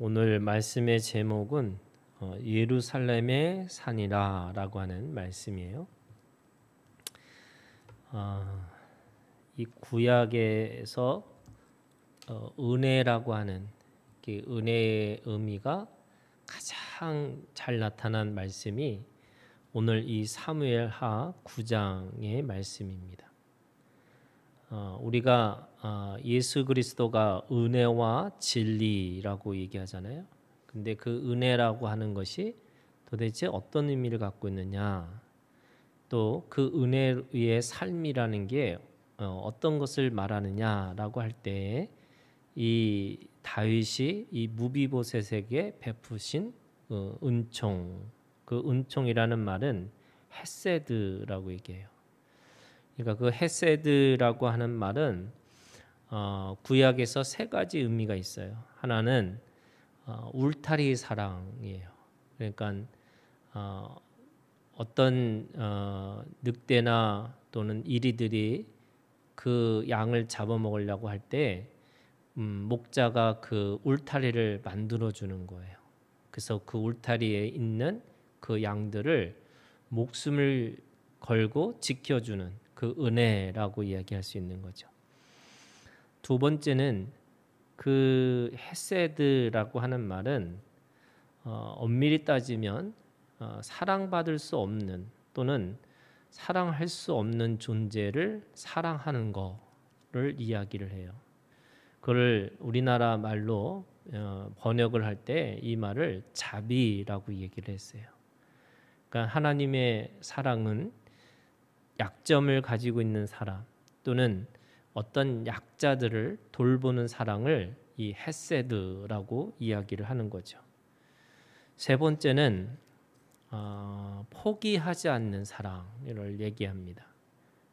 오늘 말씀의 제목은 예루살렘의 산이라 라고 하는 말씀이에요. 이 구약에서 은혜라고 하는 은혜의 의미가 가장 잘 나타난 말씀이 오늘 이 사무엘하 9장의 말씀입니다. 우리가 예수 그리스도가 은혜와 진리라고 얘기하잖아요. 근데 그 은혜라고 하는 것이 도대체 어떤 의미를 갖고 있느냐, 또 그 은혜의 삶이라는 게 어떤 것을 말하느냐라고 할 때 이 다윗이 이 무비보셋에게 베푸신 은총, 그 은총이라는 말은 헤세드라고 얘기해요. 그러니까 그 헤세드라고 하는 말은 구약에서 세 가지 의미가 있어요. 하나는 울타리 사랑이에요. 그러니까 어떤 늑대나 또는 이리들이 그 양을 잡아먹으려고 할 때 목자가 그 울타리를 만들어 주는 거예요. 그래서 그 울타리에 있는 그 양들을 목숨을 걸고 지켜주는 그 은혜라고 이야기할 수 있는 거죠. 두 번째는 그 헤세드라고 하는 말은 엄밀히 따지면 사랑받을 수 없는 또는 사랑할 수 없는 존재를 사랑하는 거를 이야기를 해요. 그걸 우리나라 말로 번역을 할 때 이 말을 자비라고 얘기를 했어요. 그러니까 하나님의 사랑은 약점을 가지고 있는 사람 또는 어떤 약자들을 돌보는 사랑을 이 헤세드라고 이야기를 하는 거죠. 세 번째는 포기하지 않는 사랑을 얘기합니다.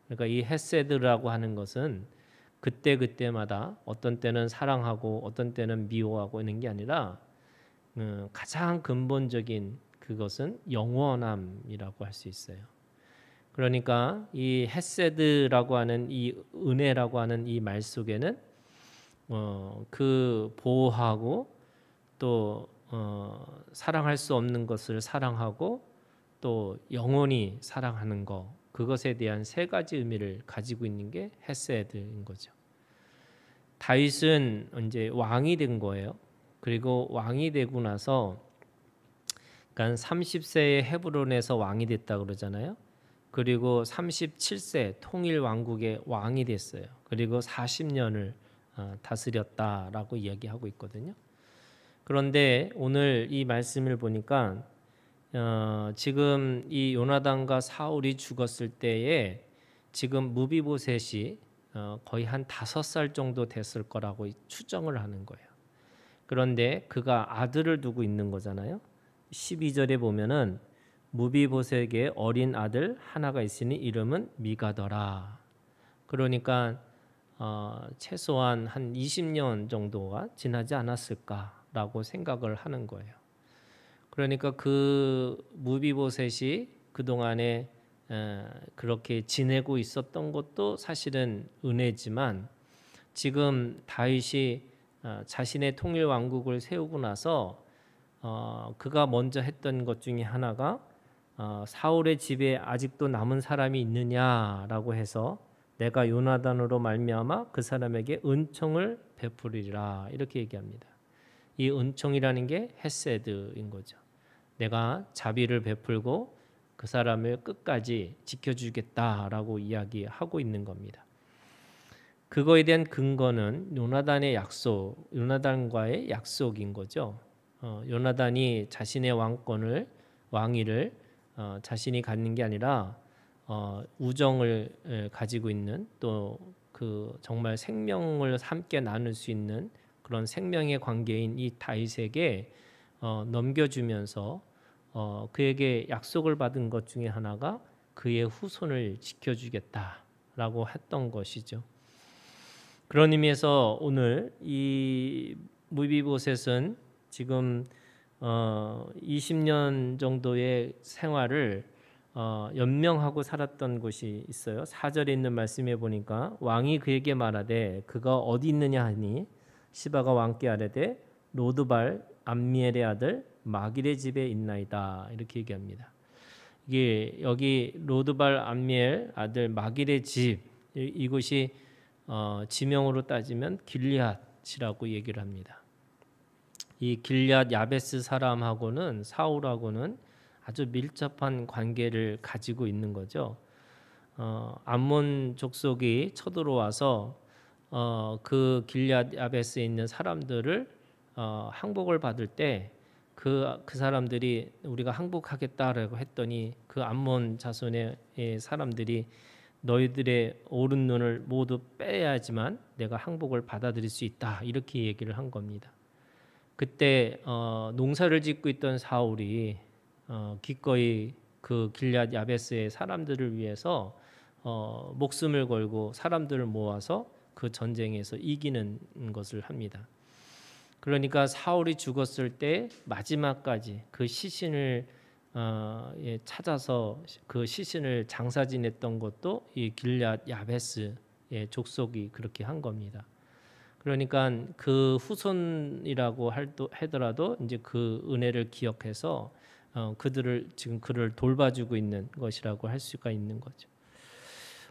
그러니까 이 헤세드라고 하는 것은 그때마다 어떤 때는 사랑하고 어떤 때는 미워하고 있는 게 아니라 가장 근본적인 그것은 영원함이라고 할 수 있어요. 그러니까 이 헤세드라고 하는 이 은혜라고 하는 이 말 속에는 그 보호하고 또 사랑할 수 없는 것을 사랑하고 또 영원히 사랑하는 것, 그것에 대한 세 가지 의미를 가지고 있는 게 헤세드인 거죠. 다윗은 이제 왕이 된 거예요. 그리고 왕이 되고 나서 그러니까 30세에 헤브론에서 왕이 됐다 그러잖아요. 그리고 37세 통일 왕국의 왕이 됐어요. 그리고 40년을 다스렸다라고 이야기하고 있거든요. 그런데 오늘 이 말씀을 보니까 지금 이 요나단과 사울이 죽었을 때에 지금 무비보셋이 거의 한 5살 정도 됐을 거라고 추정을 하는 거예요. 그런데 그가 아들을 두고 있는 거잖아요. 12절에 보면은 무비보셋에게 어린 아들 하나가 있으니 이름은 미가더라. 그러니까 최소한 한 20년 정도가 지나지 않았을까라고 생각을 하는 거예요. 그러니까 그 무비보셋이 그동안에 그렇게 지내고 있었던 것도 사실은 은혜지만 지금 다윗이 자신의 통일 왕국을 세우고 나서 그가 먼저 했던 것 중에 하나가 사울의 집에 아직도 남은 사람이 있느냐라고 해서 내가 요나단으로 말미암아 그 사람에게 은총을 베푸리라 이렇게 얘기합니다. 이 은총이라는 게 헤세드인 거죠. 내가 자비를 베풀고 그 사람을 끝까지 지켜주겠다라고 이야기하고 있는 겁니다. 그거에 대한 근거는 요나단의 약속, 요나단과의 약속인 거죠. 요나단이 자신의 왕위를 자신이 갖는 게 아니라 우정을 가지고 있는 또 그 정말 생명을 함께 나눌 수 있는 그런 생명의 관계인 이 다윗에게 넘겨주면서 그에게 약속을 받은 것 중에 하나가 그의 후손을 지켜주겠다라고 했던 것이죠. 그런 의미에서 오늘 이 무비보셋은 지금 20년 정도의 생활을 연명하고 살았던 곳이 있어요. 4절에 있는 말씀에 보니까 왕이 그에게 말하되 그가 어디 있느냐 하니 시바가 왕께 아뢰되 로드발 암미엘의 아들 마길의 집에 있나이다 이렇게 얘기합니다. 이게 여기 로드발 암미엘 아들 마길의 집 이곳이 지명으로 따지면 길리앗이라고 얘기를 합니다. 이 길리앗 야베스 사람하고는 사울하고는 아주 밀접한 관계를 가지고 있는 거죠. 암몬 족속이 쳐들어와서 그 길리앗 야베스에 있는 사람들을 항복을 받을 때 그 사람들이 우리가 항복하겠다라고 했더니 그 암몬 자손의 사람들이 너희들의 오른 눈을 모두 빼야지만 내가 항복을 받아들일 수 있다 이렇게 얘기를 한 겁니다. 그때 농사를 짓고 있던 사울이 기꺼이 그 길앗 야베스의 사람들을 위해서 목숨을 걸고 사람들을 모아서 그 전쟁에서 이기는 것을 합니다. 그러니까 사울이 죽었을 때 마지막까지 그 시신을 찾아서 그 시신을 장사 지냈던 것도 이 길앗 야베스의 족속이 그렇게 한 겁니다. 그러니까 그 후손이라고 하더라도 이제 그 은혜를 기억해서 그들을 지금 그를 돌봐주고 있는 것이라고 할 수가 있는 거죠.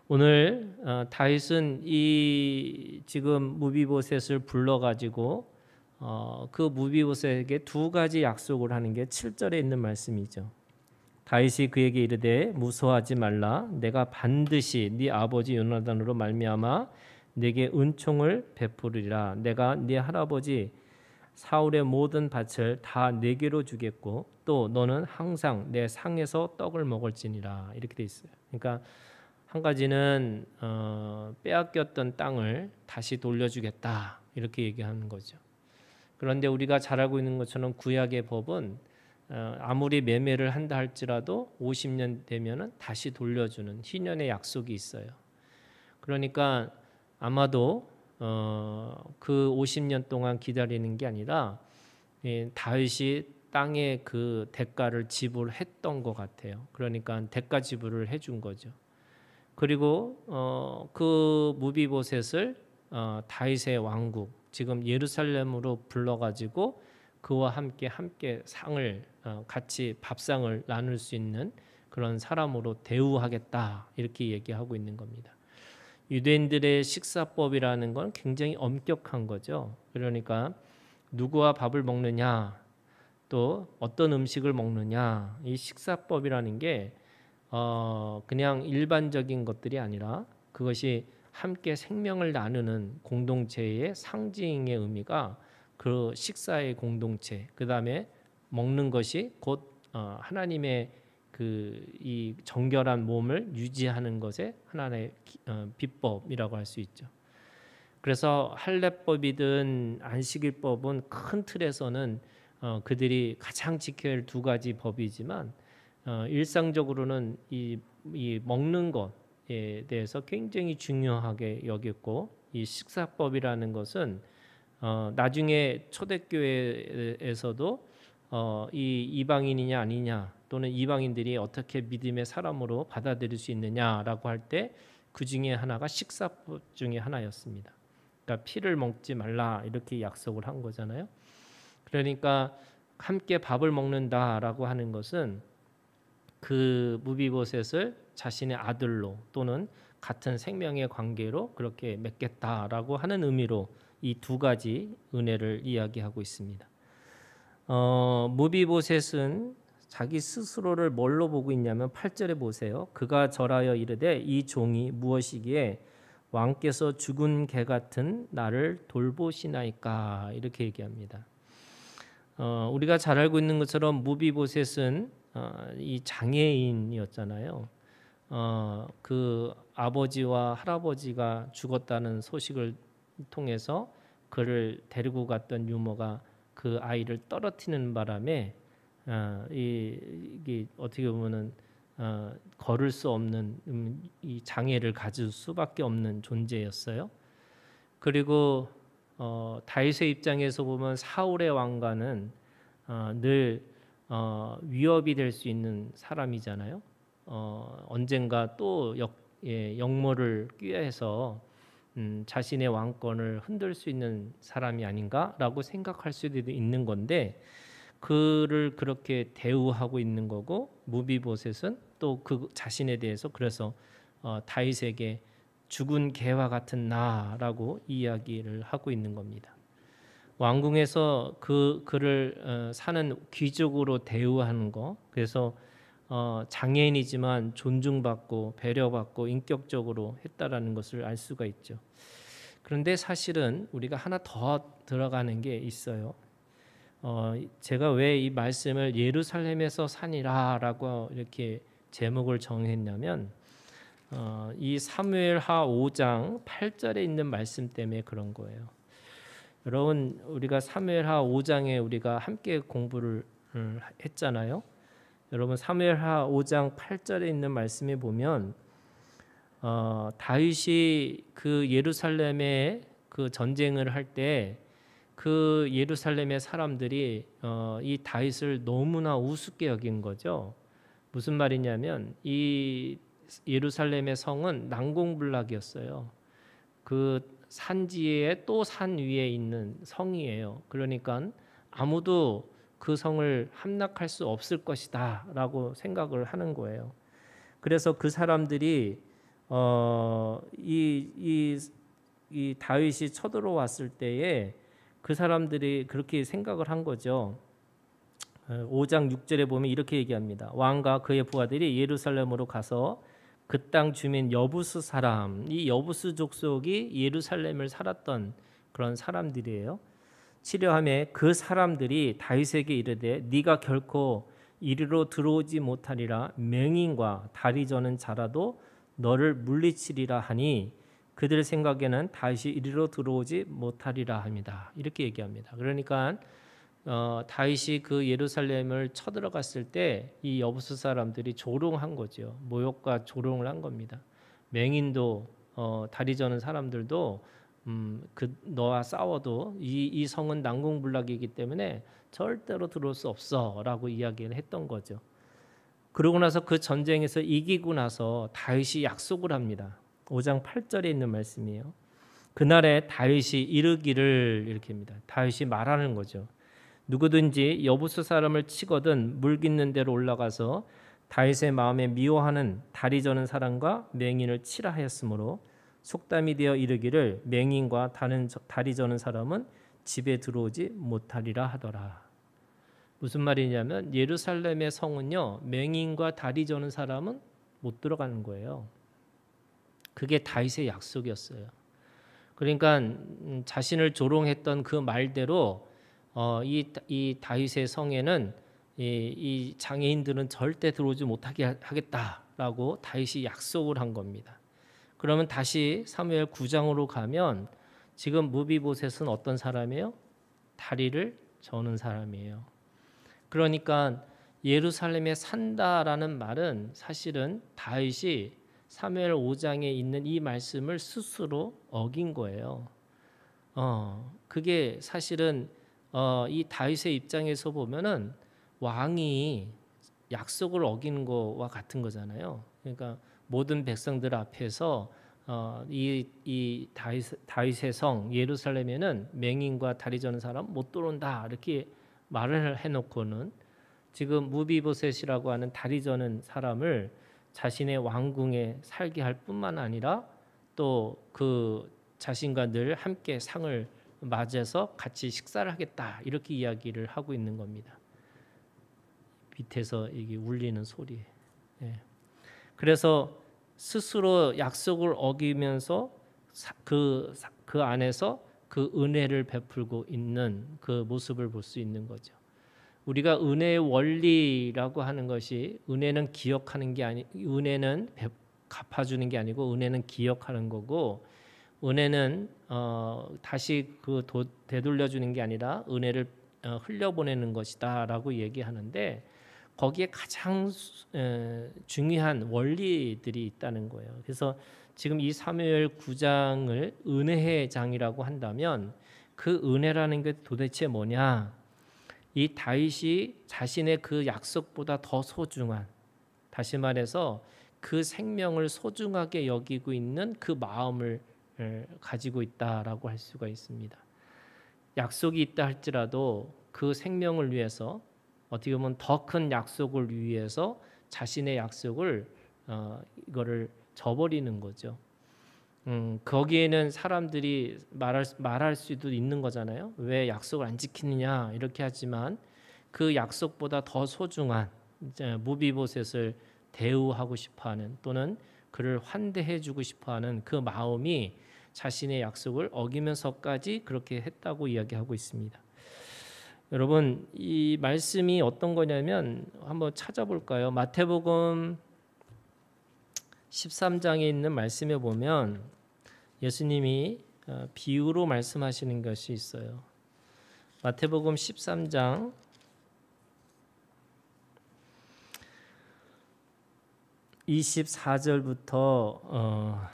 오늘 다윗은 이 지금 무비보셋을 불러가지고 그 무비보셋에게 두 가지 약속을 하는 게 7절에 있는 말씀이죠. 다윗이 그에게 이르되 무서워하지 말라. 내가 반드시 네 아버지 요나단으로 말미암아 내게 은총을 베푸리라. 내가 네 할아버지 사울의 모든 밭을 다 내게로 주겠고 또 너는 항상 내 상에서 떡을 먹을지니라. 이렇게 돼 있어요. 그러니까 한 가지는 빼앗겼던 땅을 다시 돌려주겠다 이렇게 얘기하는 거죠. 그런데 우리가 잘 알고 있는 것처럼 구약의 법은 아무리 매매를 한다 할지라도 50년 되면은 다시 돌려주는 희년의 약속이 있어요. 그러니까 아마도 그 50년 동안 기다리는 게 아니라 다윗이 땅의 그 대가를 지불했던 것 같아요. 그러니까 대가 지불을 해준 거죠. 그리고 그 무비보셋을 다윗의 왕국 지금 예루살렘으로 불러가지고 그와 함께 상을 같이 밥상을 나눌 수 있는 그런 사람으로 대우하겠다 이렇게 얘기하고 있는 겁니다. 유대인들의 식사법이라는 건 굉장히 엄격한 거죠. 그러니까 누구와 밥을 먹느냐 또 어떤 음식을 먹느냐 이 식사법이라는 게 그냥 일반적인 것들이 아니라 그것이 함께 생명을 나누는 공동체의 상징의 의미가 그 식사의 공동체 그 다음에 먹는 것이 곧 하나님의 그 이 정결한 몸을 유지하는 것의 하나의 비법이라고 할 수 있죠. 그래서 할례법이든 안식일법은 큰 틀에서는 그들이 가장 지켜야 할 두 가지 법이지만 일상적으로는 이 먹는 것에 대해서 굉장히 중요하게 여겼고 이 식사법이라는 것은 나중에 초대교회에서도 이 이방인이냐 아니냐 또는 이방인들이 어떻게 믿음의 사람으로 받아들일 수 있느냐라고 할 때 그 중에 하나가 식사법 중에 하나였습니다. 그러니까 피를 먹지 말라 이렇게 약속을 한 거잖아요. 그러니까 함께 밥을 먹는다라고 하는 것은 그 무비보셋을 자신의 아들로 또는 같은 생명의 관계로 그렇게 맺겠다라고 하는 의미로 이 두 가지 은혜를 이야기하고 있습니다. 무비보셋은 자기 스스로를 뭘로 보고 있냐면 8절에 보세요. 그가 절하여 이르되 이 종이 무엇이기에 왕께서 죽은 개 같은 나를 돌보시나이까 이렇게 얘기합니다. 우리가 잘 알고 있는 것처럼 무비보셋은 이 장애인이었잖아요. 그 아버지와 할아버지가 죽었다는 소식을 통해서 그를 데리고 갔던 유모가 그 아이를 떨어뜨리는 바람에 이게 어떻게 보면은 걸을 수 없는 이 장애를 가질 수밖에 없는 존재였어요. 그리고 다윗의 입장에서 보면 사울의 왕가는 늘 위협이 될 수 있는 사람이잖아요. 언젠가 또 역모를 꾀해서 자신의 왕권을 흔들 수 있는 사람이 아닌가라고 생각할 수도 있는 건데 그를 그렇게 대우하고 있는 거고 무비보셋은 또 그 자신에 대해서 그래서 다윗에게 죽은 개와 같은 나라고 이야기를 하고 있는 겁니다. 왕궁에서 그를 사는 귀족으로 대우하는 거 그래서 장애인이지만 존중받고 배려받고 인격적으로 했다라는 것을 알 수가 있죠. 그런데 사실은 우리가 하나 더 들어가는 게 있어요. 제가 왜 이 말씀을 예루살렘에서 산이라라고 이렇게 제목을 정했냐면 이 사무엘하 5장 8절에 있는 말씀 때문에 그런 거예요. 여러분 우리가 사무엘하 5장에 우리가 함께 공부를 했잖아요. 여러분 사무엘하 5장 8절에 있는 말씀에 보면 다윗이 그 예루살렘에 그 전쟁을 할 때 그 예루살렘의 사람들이 이 다윗을 너무나 우습게 여긴 거죠. 무슨 말이냐면 이 예루살렘의 성은 난공불락이었어요. 그 산지에 또 산 위에 있는 성이에요. 그러니까 아무도 그 성을 함락할 수 없을 것이다라고 생각을 하는 거예요. 그래서 그 사람들이 이 다윗이 쳐들어왔을 때에 그 사람들이 그렇게 생각을 한 거죠. 5장 6절에 보면 이렇게 얘기합니다. 왕과 그의 부하들이 예루살렘으로 가서 그 땅 주민 여부스 사람, 이 여부스 족속이 예루살렘을 살았던 그런 사람들이에요. 치려하매 그 사람들이 다윗에게 이르되 네가 결코 이리로 들어오지 못하리라. 맹인과 다리 저는 자라도 너를 물리치리라 하니 그들 생각에는 다윗이 이리로 들어오지 못하리라 합니다. 이렇게 얘기합니다. 그러니까 다윗이 그 예루살렘을 쳐들어갔을 때 이 여부스 사람들이 조롱한 거죠. 모욕과 조롱을 한 겁니다. 맹인도 다리 저는 사람들도 너와 싸워도 이 성은 난공불락이기 때문에 절대로 들어올 수 없어라고 이야기를 했던 거죠. 그러고 나서 그 전쟁에서 이기고 나서 다윗이 약속을 합니다. 5장 8절에 있는 말씀이에요. 그날에 다윗이 이르기를 이렇게 합니다. 다윗이 말하는 거죠. 누구든지 여부스 사람을 치거든 물 깃는 데로 올라가서 다윗의 마음에 미워하는 다리 저는 사람과 맹인을 치라 하였으므로 속담이 되어 이르기를 맹인과 다리 저는 사람은 집에 들어오지 못하리라 하더라. 무슨 말이냐면 예루살렘의 성은요 맹인과 다리 저는 사람은 못 들어가는 거예요. 그게 다윗의 약속이었어요. 그러니까 자신을 조롱했던 그 말대로 이 다윗의 성에는 이 장애인들은 절대 들어오지 못하게 하겠다라고 다윗이 약속을 한 겁니다. 그러면 다시 사무엘 9장으로 가면 지금 무비보셋은 어떤 사람이에요? 다리를 저는 사람이에요. 그러니까 예루살렘에 산다라는 말은 사실은 다윗이 사무엘 5장에 있는 이 말씀을 스스로 어긴 거예요. 그게 사실은 이 다윗의 입장에서 보면은 왕이 약속을 어기는 거와 같은 거잖아요. 그러니까 모든 백성들 앞에서 이 다윗의 성 예루살렘에는 맹인과 다리 저는 사람 못 들어온다 이렇게 말을 해놓고는 지금 무비보셋이라고 하는 다리 저는 사람을 자신의 왕궁에 살게 할 뿐만 아니라 또 그 자신과 늘 함께 상을 맞아서 같이 식사를 하겠다 이렇게 이야기를 하고 있는 겁니다. 밑에서 이게 울리는 소리. 그래서 스스로 약속을 어기면서 그 안에서 그 은혜를 베풀고 있는 그 모습을 볼 수 있는 거죠. 우리가 은혜의 원리라고 하는 것이 은혜는 기억하는 게 은혜는 갚아주는 게 아니고 은혜는 기억하는 거고 은혜는 다시 되돌려주는 게 아니라 은혜를 흘려보내는 것이다라고 얘기하는데 거기에 가장 중요한 원리들이 있다는 거예요. 그래서 지금 이 사무엘 9장을 은혜의 장이라고 한다면 그 은혜라는 게 도대체 뭐냐? 이 다윗이 자신의 그 약속보다 더 소중한, 다시 말해서 그 생명을 소중하게 여기고 있는 그 마음을 가지고 있다라고 할 수가 있습니다. 약속이 있다 할지라도 그 생명을 위해서 어떻게 보면 더 큰 약속을 위해서 자신의 약속을 이거를 저버리는 거죠. 거기에는 사람들이 말할 수도 있는 거잖아요. 왜 약속을 안 지키느냐 이렇게 하지만 그 약속보다 더 소중한 무비보셋을 대우하고 싶어하는 또는 그를 환대해주고 싶어하는 그 마음이 자신의 약속을 어기면서까지 그렇게 했다고 이야기하고 있습니다. 여러분 이 말씀이 어떤 거냐면 한번 찾아볼까요? 마태복음 13장에 있는 말씀에 보면 예수님이 비유로 말씀하시는 것이 있어요. 마태복음 13장 24절부터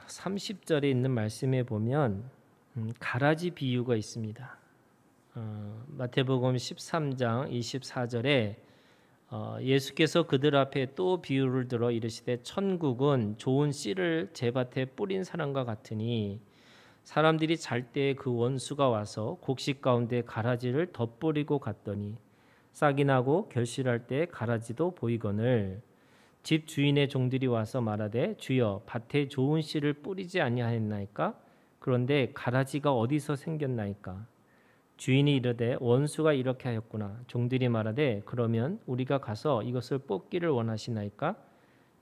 30절에 있는 말씀에 보면 가라지 비유가 있습니다. 마태복음 13장 24절에 예수께서 그들 앞에 또 비유를 들어 이르시되 천국은 좋은 씨를 제밭에 뿌린 사람과 같으니 사람들이 잘 때 그 원수가 와서 곡식 가운데 가라지를 덧뿌리고 갔더니 싹이 나고 결실할 때 가라지도 보이거늘 집 주인의 종들이 와서 말하되 주여 밭에 좋은 씨를 뿌리지 아니하였나이까? 그런데 가라지가 어디서 생겼나이까? 주인이 이르되 원수가 이렇게 하였구나. 종들이 말하되 그러면 우리가 가서 이것을 뽑기를 원하시나이까?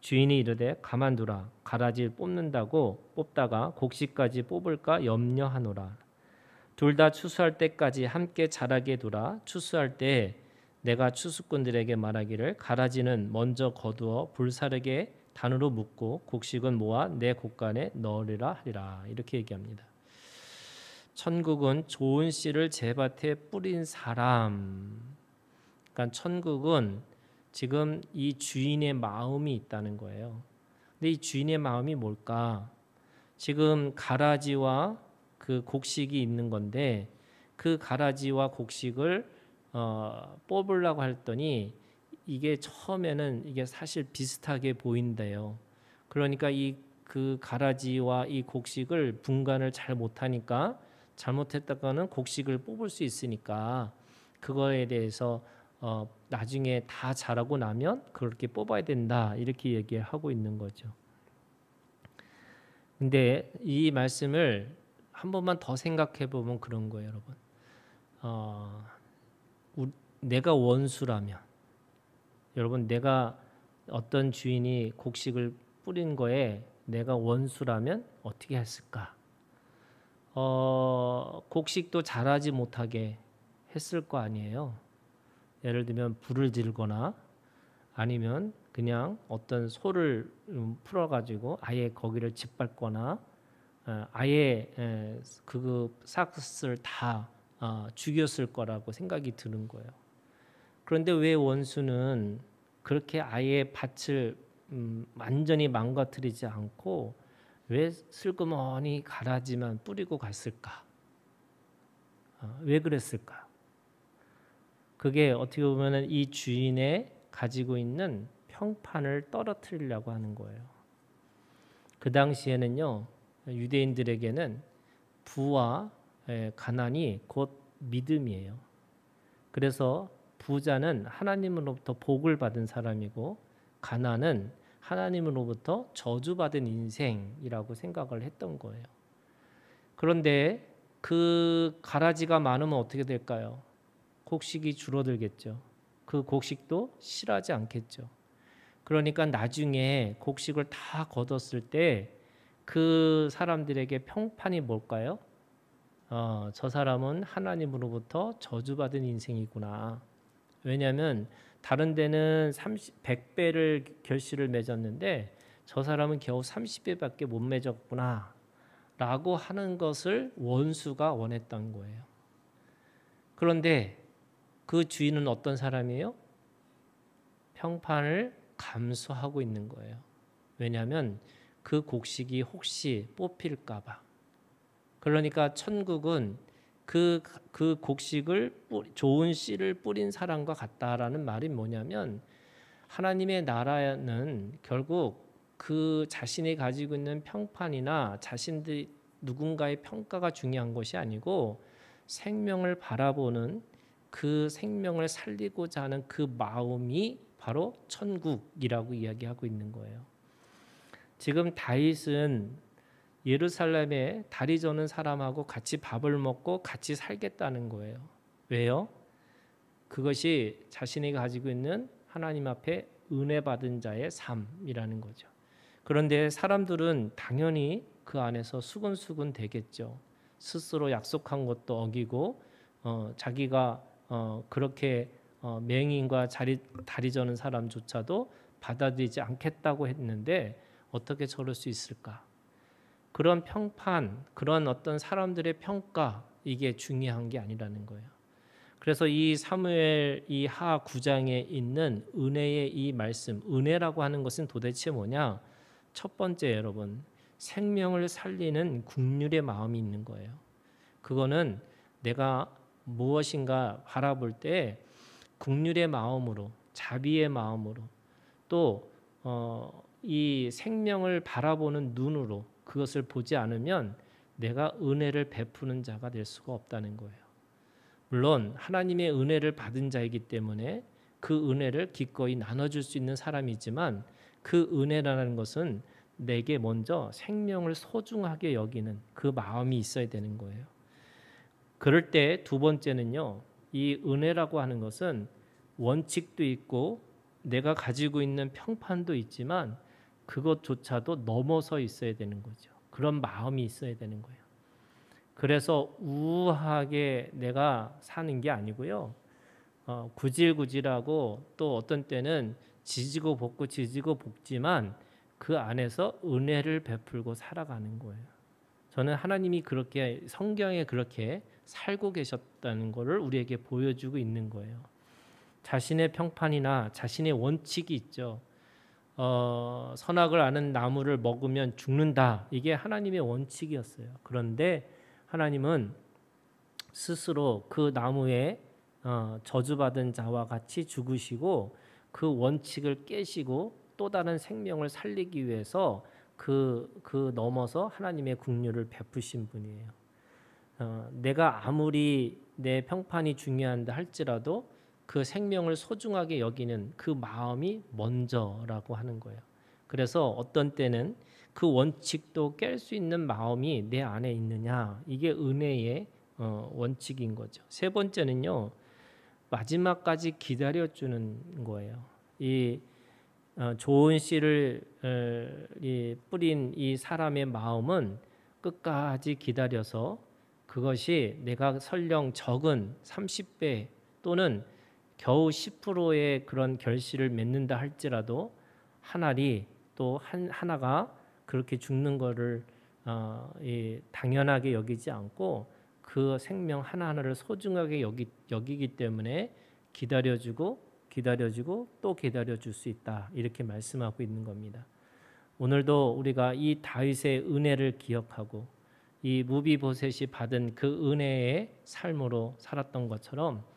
주인이 이르되 가만두라. 가라지를 뽑는다고 뽑다가 곡식까지 뽑을까 염려하노라. 둘 다 추수할 때까지 함께 자라게 두라. 추수할 때 내가 추수꾼들에게 말하기를 가라지는 먼저 거두어 불사르게 단으로 묶고 곡식은 모아 내 곡간에 넣으리라 하리라. 이렇게 얘기합니다. 천국은 좋은 씨를 제밭에 뿌린 사람. 그러니까 천국은 지금 이 주인의 마음이 있다는 거예요. 근데 이 주인의 마음이 뭘까? 지금 가라지와 그 곡식이 있는 건데 그 가라지와 곡식을 뽑으려고 했더니 이게 처음에는 이게 사실 비슷하게 보인대요. 그러니까 그 가라지와 이 곡식을 분간을 잘 못하니까 잘못했다가는 곡식을 뽑을 수 있으니까 그거에 대해서 나중에 다 자라고 나면 그렇게 뽑아야 된다 이렇게 얘기하고 있는 거죠. 근데 이 말씀을 한 번만 더 생각해 보면 그런 거예요, 여러분. 내가 원수라면, 여러분 내가 어떤 주인이 곡식을 뿌린 거에 내가 원수라면 어떻게 했을까? 곡식도 자라지 못하게 했을 거 아니에요. 예를 들면 불을 질거나 아니면 그냥 어떤 소를 풀어가지고 아예 거기를 짓밟거나 아예 그 싹을 다 죽였을 거라고 생각이 드는 거예요. 그런데 왜 원수는 그렇게 아예 밭을 완전히 망가뜨리지 않고 왜 슬그머니 가라지만 뿌리고 갔을까? 왜 그랬을까? 그게 어떻게 보면 이 주인의 가지고 있는 평판을 떨어뜨리려고 하는 거예요. 그 당시에는요, 유대인들에게는 부와 가난이 곧 믿음이에요. 그래서 부자는 하나님으로부터 복을 받은 사람이고 가난은 하나님으로부터 저주받은 인생이라고 생각을 했던 거예요. 그런데 그 가라지가 많으면 어떻게 될까요? 곡식이 줄어들겠죠. 그 곡식도 실하지 않겠죠. 그러니까 나중에 곡식을 다 거뒀을 때 그 사람들에게 평판이 뭘까요? 저 사람은 하나님으로부터 저주받은 인생이구나. 왜냐하면 다른 데는 100배를 결실을 맺었는데 저 사람은 겨우 30배밖에 못 맺었구나 라고 하는 것을 원수가 원했던 거예요. 그런데 그 주인은 어떤 사람이에요? 평판을 감수하고 있는 거예요. 왜냐하면 그 곡식이 혹시 뽑힐까 봐. 그러니까 천국은 그 곡식을 좋은 씨를 뿌린 사람과 같다라는 말이 뭐냐면 하나님의 나라는 결국 그 자신이 가지고 있는 평판이나 자신들이 누군가의 평가가 중요한 것이 아니고 생명을 바라보는 그 생명을 살리고자 하는 그 마음이 바로 천국이라고 이야기하고 있는 거예요. 지금 다윗은 예루살렘에 다리 저는 사람하고 같이 밥을 먹고 같이 살겠다는 거예요. 왜요? 그것이 자신이 가지고 있는 하나님 앞에 은혜 받은 자의 삶이라는 거죠. 그런데 사람들은 당연히 그 안에서 수근수근 되겠죠. 스스로 약속한 것도 어기고 자기가 그렇게 맹인과 다리 저는 사람조차도 받아들이지 않겠다고 했는데 어떻게 저럴 수 있을까? 그런 평판, 그런 어떤 사람들의 평가, 이게 중요한 게 아니라는 거예요. 그래서 이 사무엘 이 하 9장에 있는 은혜의 이 말씀, 은혜라고 하는 것은 도대체 뭐냐? 첫 번째, 여러분, 생명을 살리는 긍휼의 마음이 있는 거예요. 그거는 내가 무엇인가 바라볼 때 긍휼의 마음으로, 자비의 마음으로, 또 이 생명을 바라보는 눈으로 그것을 보지 않으면 내가 은혜를 베푸는 자가 될 수가 없다는 거예요. 물론 하나님의 은혜를 받은 자이기 때문에 그 은혜를 기꺼이 나눠줄 수 있는 사람이지만 그 은혜라는 것은 내게 먼저 생명을 소중하게 여기는 그 마음이 있어야 되는 거예요. 그럴 때 두 번째는요, 이 은혜라고 하는 것은 원칙도 있고 내가 가지고 있는 평판도 있지만 그것조차도 넘어서 있어야 되는 거죠. 그런 마음이 있어야 되는 거예요. 그래서 우아하게 내가 사는 게 아니고요, 구질구질하고 또 어떤 때는 지지고 볶지만 그 안에서 은혜를 베풀고 살아가는 거예요. 저는 하나님이 그렇게 성경에 그렇게 살고 계셨다는 것을 우리에게 보여주고 있는 거예요. 자신의 평판이나 자신의 원칙이 있죠. 선악을 아는 나무를 먹으면 죽는다. 이게 하나님의 원칙이었어요. 그런데 하나님은 스스로 그 나무에 저주받은 자와 같이 죽으시고 그 원칙을 깨시고 또 다른 생명을 살리기 위해서 그 넘어서 하나님의 긍휼을 베푸신 분이에요. 내가 아무리 내 평판이 중요한다 할지라도 그 생명을 소중하게 여기는 그 마음이 먼저라고 하는 거예요. 그래서 어떤 때는 그 원칙도 깰 수 있는 마음이 내 안에 있느냐, 이게 은혜의 원칙인 거죠. 세 번째는요, 마지막까지 기다려주는 거예요. 이 좋은 씨를 뿌린 이 사람의 마음은 끝까지 기다려서 그것이 내가 설령 적은 30배 또는 겨우 10%의 그런 결실을 맺는다 할지라도 한 알이 또 하나가 그렇게 죽는 거를 당연하게 여기지 않고 그 생명 하나하나를 소중하게 여기기 때문에 기다려주고 또 기다려줄 수 있다, 이렇게 말씀하고 있는 겁니다. 오늘도 우리가 이 다윗의 은혜를 기억하고 이 무비보셋이 받은 그 은혜의 삶으로 살았던 것처럼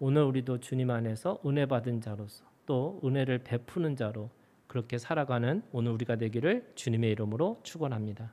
오늘 우리도 주님 안에서 은혜 받은 자로서 또 은혜를 베푸는 자로 그렇게 살아가는 오늘 우리가 되기를 주님의 이름으로 축원합니다.